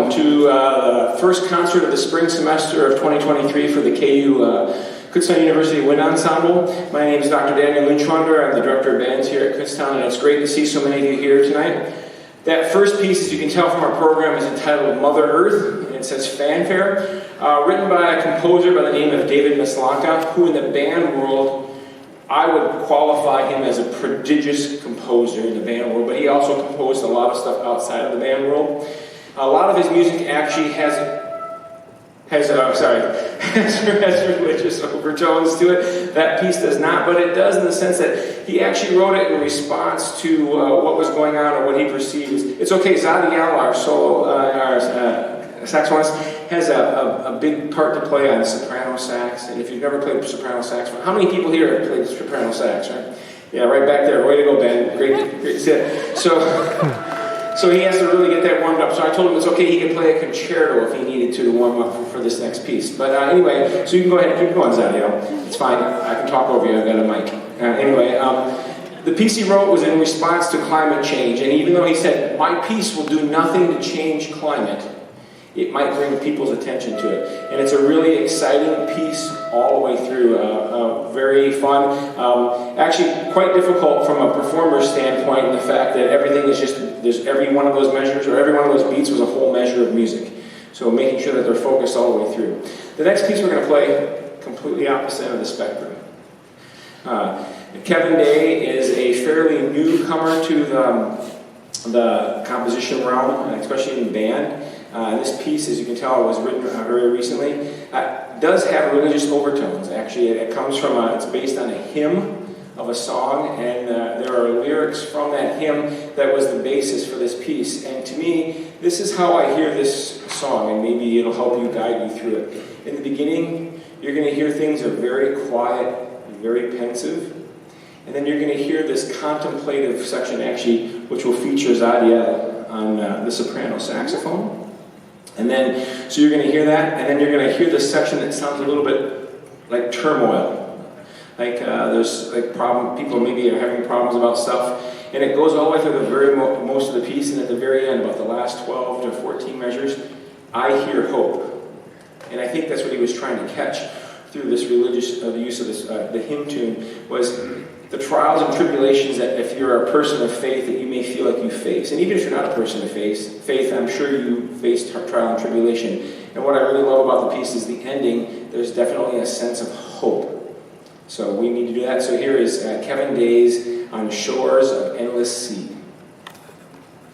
welcome to the first concert of the spring semester of 2023 for the KU Kutztown University Wind Ensemble. My name is Dr. Daniel Lynchwander. I'm the director of bands here at Kutztown, and it's great to see so many of you here tonight. That first piece, as you can tell from our program, is entitled Mother Earth, and it says Fanfare, written by a composer by the name of David Maslanka, who in the band world, I would qualify him as a prodigious composer in the band world, but he also composed a lot of stuff outside of the band world. A lot of his music actually has religious overtones to it. That piece does not, but it does in the sense that he actually wrote it in response to what was going on or what he perceives. It's okay, Zadiel, our solo, our saxophonist, has a big part to play on soprano sax, and if you've never played soprano saxophone, how many people here have played soprano sax, right? Yeah, right back there. Way to go, Ben. Great to see it. So he has to really get that warmed up. So I told him it's okay, he can play a concerto if he needed to warm up for this next piece. But anyway, so you can go ahead and keep going, Zadiel. It's fine. I can talk over you. I've got a mic. The piece he wrote was in response to climate change, and even though he said, my piece will do nothing to change climate, it might bring people's attention to it. And it's a really exciting piece all the way through. Very fun. Actually, quite difficult from a performer's standpoint in the fact that everything is just, there's every one of those measures or every one of those beats was a whole measure of music. So making sure that they're focused all the way through. The next piece we're going to play, completely opposite of the spectrum. Kevin Day is a fairly newcomer to the composition realm, especially in band. This piece, as you can tell, was written very recently. Does have religious overtones. Actually, it comes from it's based on a hymn of a song, and there are lyrics from that hymn that was the basis for this piece. And to me, this is how I hear this song, and maybe it'll help you guide you through it. In the beginning, you're going to hear things that are very quiet, very pensive, and then you're going to hear this contemplative section, actually, which will feature Zadiel on the soprano saxophone. And then, so you're going to hear that, and then you're going to hear this section that sounds a little bit like turmoil. Like there's like people maybe are having problems about stuff, and it goes all the way through the very most of the piece, and at the very end, about the last 12 to 14 measures, I hear hope. And I think that's what he was trying to catch through this religious, the use of this, the hymn tune, was the trials and tribulations that if you're a person of faith that you may feel like you face. And even if you're not a person of faith, I'm sure you face trial and tribulation. And what I really love about the piece is the ending. There's definitely a sense of hope. So we need to do that. So here is Kevin Day's On Shores of Endless Sea.